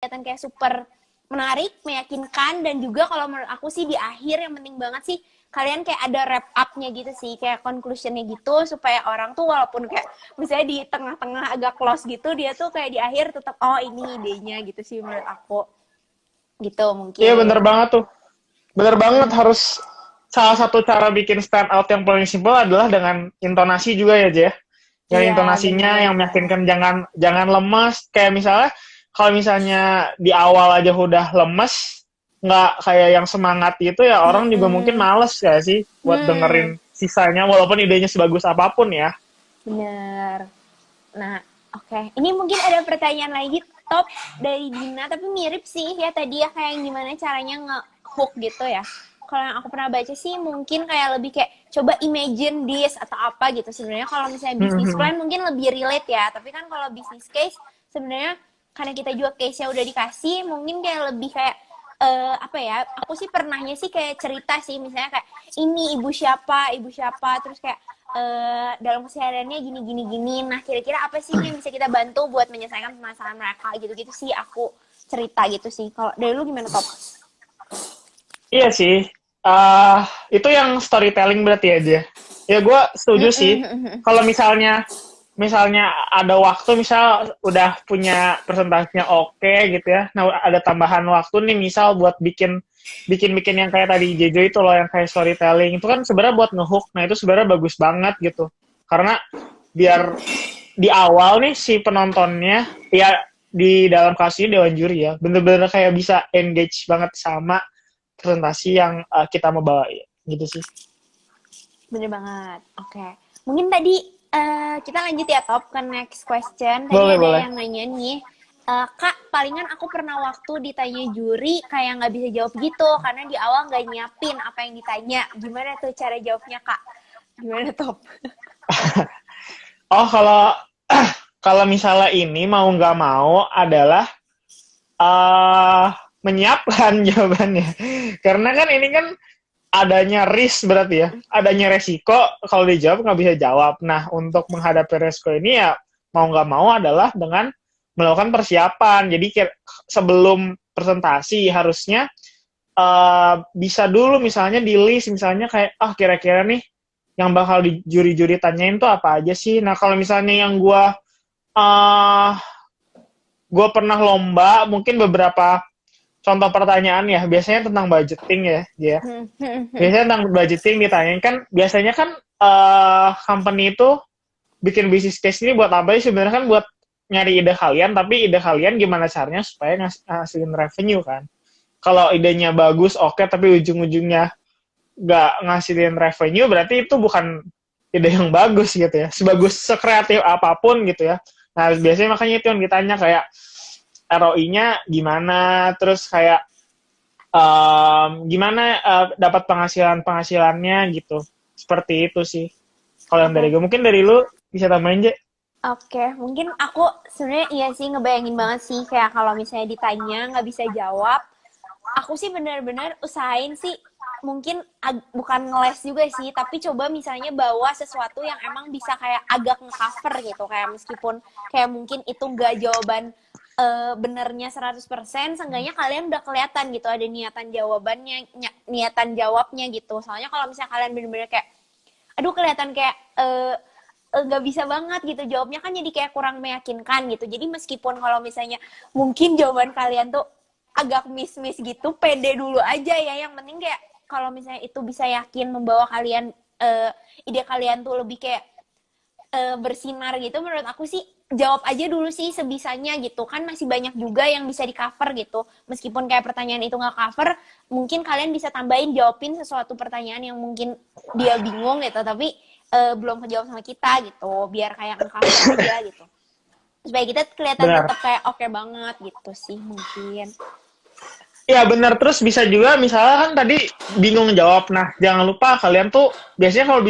kelihatan kayak super menarik, meyakinkan, dan juga kalau menurut aku sih di akhir yang penting banget sih kalian kayak ada wrap up-nya gitu sih, kayak conclusion-nya gitu, supaya orang tuh walaupun kayak misalnya di tengah-tengah agak close gitu, dia tuh kayak di akhir tetap oh ini idenya gitu sih menurut aku. Gitu Iya bener mungkin. banget tuh. Bener banget, harus salah satu cara bikin stand out yang paling simpel adalah dengan intonasi juga ya, Jeh. Yang Iya, intonasinya yang bener. meyakinkan, jangan lemes. Kayak misalnya kalau misalnya di awal aja udah lemes, nggak kayak yang semangat gitu ya, orang juga mungkin Mm-mm. males ya sih buat Hmm, dengerin sisanya walaupun idenya sebagus apapun ya. bener. Nah, oke. Ini mungkin ada pertanyaan lagi top dari Dina, tapi mirip sih ya tadi ya kayak gimana caranya nge-hook gitu ya. Kalau yang aku pernah baca sih mungkin kayak lebih kayak coba imagine this atau apa gitu. Sebenarnya kalau misalnya bisnis plan mungkin lebih relate ya, tapi kan kalau bisnis case sebenarnya karena kita juga case-nya udah dikasih, mungkin kayak lebih kayak apa ya, aku sih pernahnya sih kayak cerita sih, misalnya kayak ini ibu siapa, terus kayak dalam kesehariannya gini gini gini, nah kira-kira apa sih yang bisa kita bantu buat menyelesaikan permasalahan mereka gitu-gitu sih aku cerita gitu sih. Kalau dari lu gimana Top? Iya sih. Itu yang storytelling berarti aja. Ya gue setuju sih. Kalau misalnya ada waktu, misal udah punya presentasinya oke gitu ya. Nah, ada tambahan waktu nih misal buat bikin yang kayak tadi Jejo itu loh, yang kayak storytelling. Itu kan sebenarnya buat ngehook. Nah, itu sebenarnya bagus banget gitu. Karena biar di awal nih si penontonnya ya, di dalam kasus ini dewan juri ya, bener-bener kayak bisa engage banget sama presentasi yang kita mau bawa ya, gitu sih. Bener banget. Oke. Mungkin tadi kita lanjut ya Top ke next question. Tadi Boleh ada boleh. yang nanya nih, Kak, palingan aku pernah waktu ditanya juri kayak nggak bisa jawab gitu karena di awal nggak nyiapin apa yang ditanya. Gimana tuh cara jawabnya Kak? Gimana Top? Oh, kalau kalau misalnya ini mau nggak mau adalah uh, menyiapkan jawabannya. Karena kan ini kan adanya risk berarti ya, adanya resiko kalau dijawab nggak bisa jawab. Nah, untuk menghadapi resiko ini ya mau nggak mau adalah dengan melakukan persiapan. Jadi sebelum presentasi harusnya bisa dulu misalnya di list, misalnya kayak kira-kira nih yang bakal di juri-juri tanyain tuh apa aja sih. Nah, kalau misalnya yang uh, gue pernah lomba, mungkin beberapa contoh pertanyaan ya, biasanya tentang budgeting ya. Biasanya tentang budgeting ditanyain kan, biasanya kan company itu bikin business case ini buat apa sih? Sebenarnya kan buat nyari ide kalian, tapi ide kalian gimana caranya supaya ngasilin revenue kan. Kalau idenya bagus, oke, tapi ujung-ujungnya nggak ngasilin revenue, berarti itu bukan ide yang bagus gitu ya. Sebagus sekreatif apapun gitu ya. Nah, biasanya makanya itu yang ditanya kayak ROI-nya gimana, terus kayak gimana dapat penghasilannya gitu. Seperti itu sih. Kalau yang dari Oke. gue, mungkin dari lu bisa tambahin, Je. Oke, mungkin aku sebenarnya iya sih ngebayangin banget sih kayak kalau misalnya ditanya nggak bisa jawab, aku sih benar-benar usahain sih mungkin bukan ngeles juga sih, tapi coba misalnya bawa sesuatu yang emang bisa kayak agak nge-cover gitu, kayak meskipun kayak mungkin itu nggak jawaban benernya 100%, seenggaknya kalian udah kelihatan gitu ada niatan jawabannya, niatan jawabnya gitu. Soalnya kalau misalnya kalian bener-bener kayak aduh kelihatan kayak nggak bisa banget gitu jawabnya, kan jadi kayak kurang meyakinkan gitu. Jadi meskipun kalau misalnya mungkin jawaban kalian tuh agak miss gitu, pede dulu aja ya, yang penting kayak kalau misalnya itu bisa yakin membawa kalian ide kalian tuh lebih kayak bersinar gitu, menurut aku sih jawab aja dulu sih sebisanya gitu, kan masih banyak juga yang bisa di cover gitu. Meskipun kayak pertanyaan itu nggak cover, mungkin kalian bisa tambahin jawabin sesuatu pertanyaan yang mungkin dia bingung gitu, tapi belum kejawab sama kita gitu, biar kayak nge-cover aja gitu, supaya kita kelihatan Benar. tetap kayak oke banget gitu sih mungkin. Iya benar, terus bisa juga misalnya kan tadi bingung jawab. Nah, jangan lupa kalian tuh biasanya kalau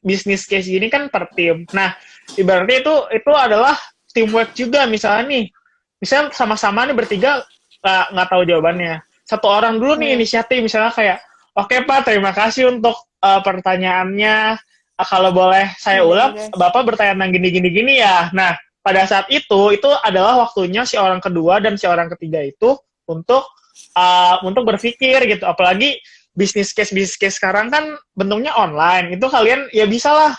bisnis case gini kan per tim. Nah, ibaratnya itu adalah teamwork juga. Misalnya nih, misalnya sama-sama nih bertiga nggak tahu jawabannya. Satu orang dulu nih Hmm. inisiatif, misalnya kayak, oke Pak, terima kasih untuk pertanyaannya. Kalau boleh saya ulang, Bener-bener. Bapak bertanya tentang gini-gini ya. Nah, pada saat itu adalah waktunya si orang kedua dan si orang ketiga itu untuk berpikir gitu. Apalagi bisnis case sekarang kan bentuknya online. Itu kalian ya bisalah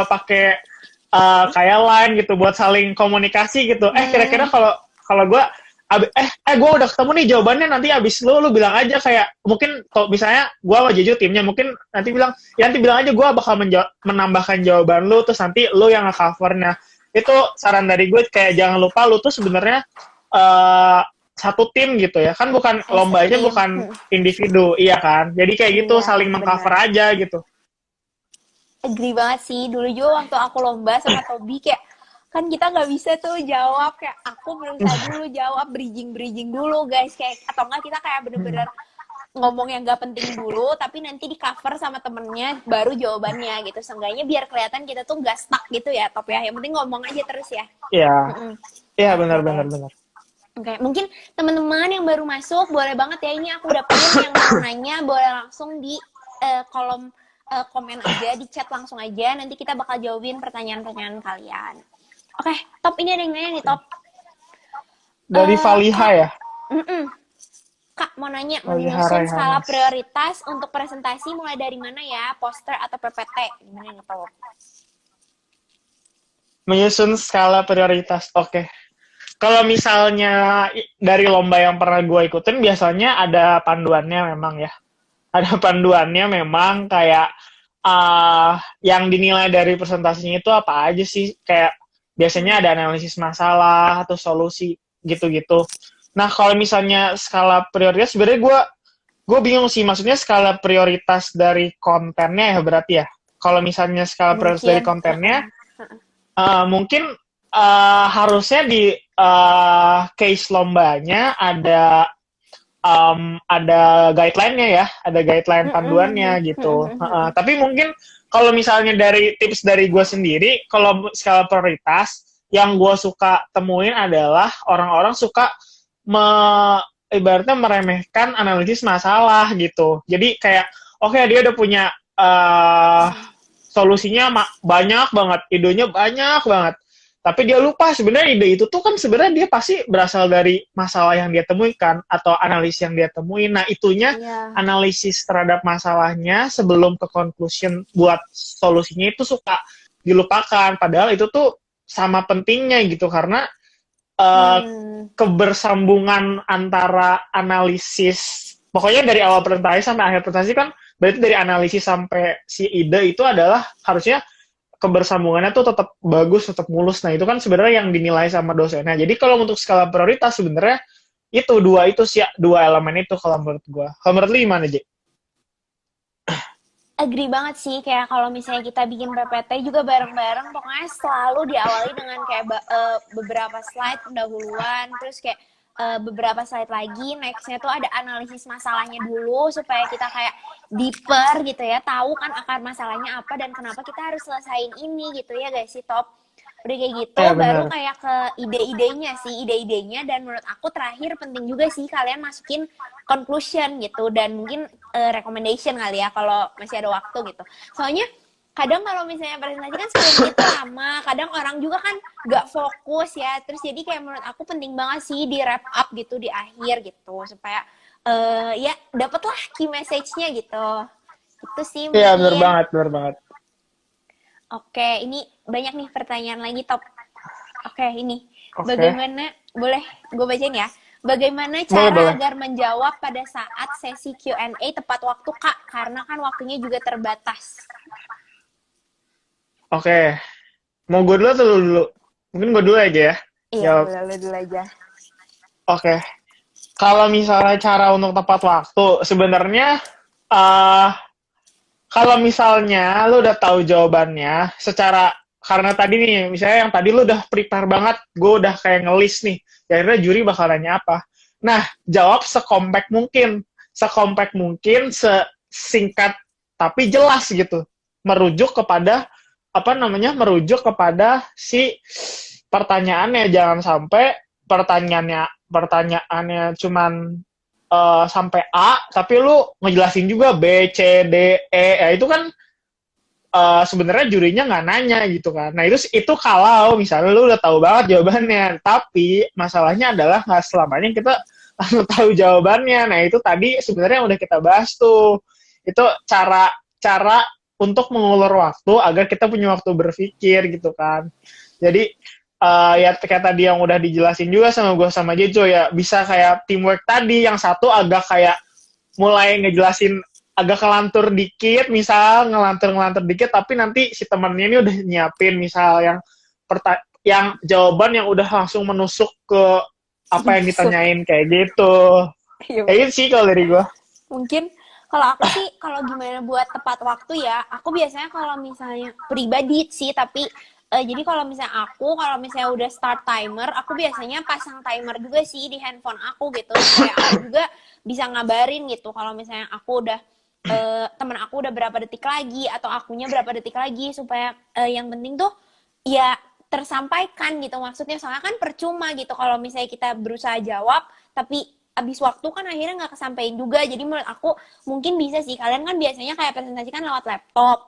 pakai kayak line gitu buat saling komunikasi gitu. Kira-kira kalau gue gue udah ketemu nih jawabannya, nanti abis lu bilang aja kayak mungkin kalau misalnya gue sama Jeju timnya mungkin nanti bilang aja gue bakal menambahkan jawaban lu, terus nanti lu yang nge-covernya. Itu saran dari gue, kayak jangan lupa lu tuh sebenarnya satu tim gitu ya kan, bukan lombanya bukan individu, iya kan, jadi kayak gitu saling meng-cover aja gitu. Agree banget sih. Dulu juga waktu aku lomba sama Tobi kayak kan kita nggak bisa tuh jawab, kayak aku berusaha dulu jawab bridging dulu guys, kayak atau enggak kita kayak bener-bener ngomong yang nggak penting dulu tapi nanti di cover sama temennya baru jawabannya gitu, seenggaknya biar kelihatan kita tuh nggak stuck gitu ya Top ya, yang penting ngomong aja terus ya. Iya benar. Oke, mungkin teman-teman yang baru masuk boleh banget ya, ini aku udah pilih yang mau nanya boleh langsung di kolom komen aja, di chat langsung aja, nanti kita bakal jawabin pertanyaan-pertanyaan kalian. Oke, Top, ini ada yang nanya nih, Top. Dari Valiha ya? Kak, mau nanya, menyusun skala prioritas untuk presentasi mulai dari mana ya? Poster atau PPT? Gimana nih, Top? Menyusun skala prioritas, oke. Kalau misalnya dari lomba yang pernah gue ikutin, biasanya ada panduannya memang ya. Ada panduannya memang kayak yang dinilai dari presentasinya itu apa aja sih, kayak biasanya ada analisis masalah atau solusi gitu-gitu. Nah kalau misalnya skala prioritas, sebenarnya gue bingung sih, maksudnya skala prioritas dari kontennya ya berarti ya. Kalau misalnya skala prioritas dari kontennya, mungkin harusnya di case lombanya ada guideline-nya ya, ada guideline panduannya gitu. Tapi mungkin kalau misalnya dari tips dari gue sendiri, kalau skala prioritas yang gue suka temuin adalah orang-orang suka ibaratnya meremehkan analisis masalah gitu. Jadi kayak oke, dia udah punya solusinya banyak banget, idenya banyak banget. Tapi dia lupa sebenarnya ide itu tuh kan sebenarnya dia pasti berasal dari masalah yang dia temukan atau analisis yang dia temuin. Nah, itunya analisis terhadap masalahnya sebelum ke conclusion buat solusinya itu suka dilupakan. Padahal itu tuh sama pentingnya gitu, karena kebersambungan antara analisis, pokoknya dari awal presentasi sampai akhir presentasi kan berarti dari analisis sampai si ide itu adalah harusnya kebersambungannya tuh tetap bagus, tetap mulus. Nah, itu kan sebenarnya yang dinilai sama dosennya. Jadi kalau untuk skala prioritas sebenarnya itu dua elemen itu kalau menurut gua. Kalau menurut lu gimana, J? Agree banget sih, kayak kalau misalnya kita bikin PPT juga bareng-bareng, pokoknya selalu diawali dengan kayak beberapa slide pendahuluan, terus kayak beberapa slide lagi, nextnya tuh ada analisis masalahnya dulu supaya kita kayak deeper gitu ya, tahu kan akar masalahnya apa dan kenapa kita harus selesain ini gitu ya guys sih, Top. Udah kayak gitu, baru kayak ke ide-idenya, dan menurut aku terakhir penting juga sih kalian masukin conclusion gitu, dan mungkin recommendation kali ya kalau masih ada waktu gitu. Soalnya kadang kalau misalnya presentasi kan 10 menit lama, kadang orang juga kan nggak fokus ya, terus jadi kayak menurut aku penting banget sih di wrap up gitu di akhir gitu, supaya ya dapatlah key message-nya gitu. Itu sih mungkin. Iya, benar banget. Oke, ini banyak nih pertanyaan lagi, Top. Oke, ini. Bagaimana, boleh gue bacain ya? Bagaimana cara agar menjawab pada saat sesi Q&A tepat waktu, Kak? Karena kan waktunya juga terbatas. Oke. Mau gue dulu atau dulu? Mungkin gue dulu aja ya. Iya, boleh dulu aja. Oke. Kalau misalnya cara untuk tepat waktu, sebenarnya kalau misalnya lu udah tahu jawabannya karena tadi nih, misalnya yang tadi lu udah prepare banget, gue udah kayak ngelis nih, kira-kira juri bakal nanya apa. Nah, jawab sekompak mungkin, sesingkat tapi jelas gitu. Merujuk kepada si pertanyaannya, jangan sampai pertanyaannya cuman sampai A, tapi lu ngejelasin juga B, C, D, E, ya itu kan sebenarnya jurinya nggak nanya gitu kan. Nah itu kalau misalnya lu udah tahu banget jawabannya, tapi masalahnya adalah nggak selamanya kita langsung tahu jawabannya. Nah itu tadi sebenarnya udah kita bahas tuh. Itu cara untuk mengulur waktu agar kita punya waktu berpikir gitu kan. Jadi ya kayak tadi yang udah dijelasin juga sama gue sama Jejo ya, bisa kayak teamwork tadi, yang satu agak kayak mulai ngejelasin agak kelantur dikit, misal ngelantur dikit, tapi nanti si temennya ini udah nyiapin misal yang jawaban yang udah langsung menusuk ke apa yang ditanyain kayak gitu. Kayak gitu sih kalau dari gue. Mungkin kalau aku sih, kalau gimana buat tepat waktu ya, aku biasanya kalau misalnya pribadi sih, tapi jadi kalau misalnya udah start timer, aku biasanya pasang timer juga sih di handphone aku gitu, supaya aku juga bisa ngabarin gitu kalau misalnya aku udah temen aku udah berapa detik lagi atau akunya berapa detik lagi, supaya yang penting tuh ya tersampaikan gitu maksudnya. Soalnya kan percuma gitu kalau misalnya kita berusaha jawab tapi abis waktu kan akhirnya nggak kesampaian juga. Jadi menurut aku mungkin bisa sih, kalian kan biasanya kayak presentasi kan lewat laptop,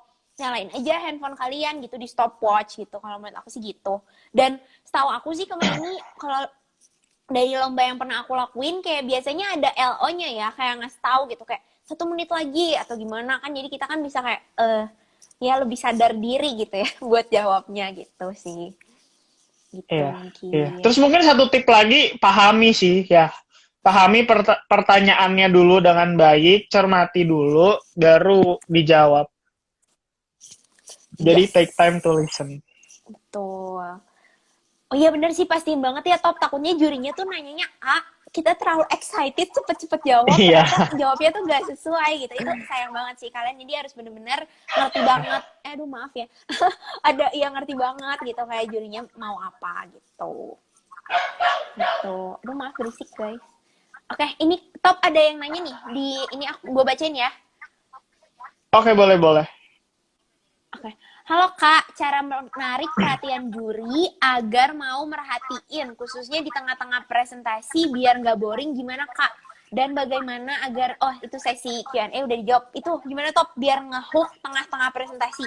nyalain aja handphone kalian gitu di stopwatch gitu. Kalau menurut aku sih gitu. Dan setahu aku sih kemarin ini kalau dari lomba yang pernah aku lakuin, kayak biasanya ada LO-nya ya, kayak ngasih tahu gitu kayak 1 menit lagi atau gimana kan. Jadi kita kan bisa kayak ya lebih sadar diri gitu ya buat jawabnya gitu sih. Gitu Iya, mungkin. iya. Terus mungkin satu tip lagi, pahami sih ya. Pahami pertanyaannya dulu dengan baik, cermati dulu, baru dijawab. Jadi Yes. take time to listen. Betul. Oh iya bener sih, pastiin banget ya Top. Takutnya jurinya tuh nanyanya kita terlalu excited cepet-cepet jawab, Iya. ternyata jawabnya tuh gak sesuai gitu. Itu sayang banget sih. Kalian jadi harus bener-bener ngerti banget. Aduh maaf ya. Ada yang ngerti banget gitu, kayak jurinya mau apa gitu. Gitu. Aduh maaf berisik guys. Oke, ini Top ada yang nanya nih. Ini gue bacain ya. Oke, boleh. Oke. Halo Kak, cara menarik perhatian juri agar mau merhatiin, khususnya di tengah-tengah presentasi biar nggak boring, gimana Kak? Dan bagaimana agar, itu sesi Q&A udah dijawab, itu gimana Top biar ngehook tengah-tengah presentasi?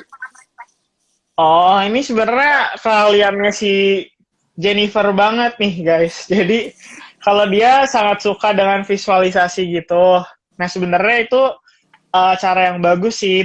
Oh, ini sebenarnya keahliannya si Jennifer banget nih, guys. Jadi, kalau dia sangat suka dengan visualisasi gitu. Nah, sebenarnya itu cara yang bagus sih.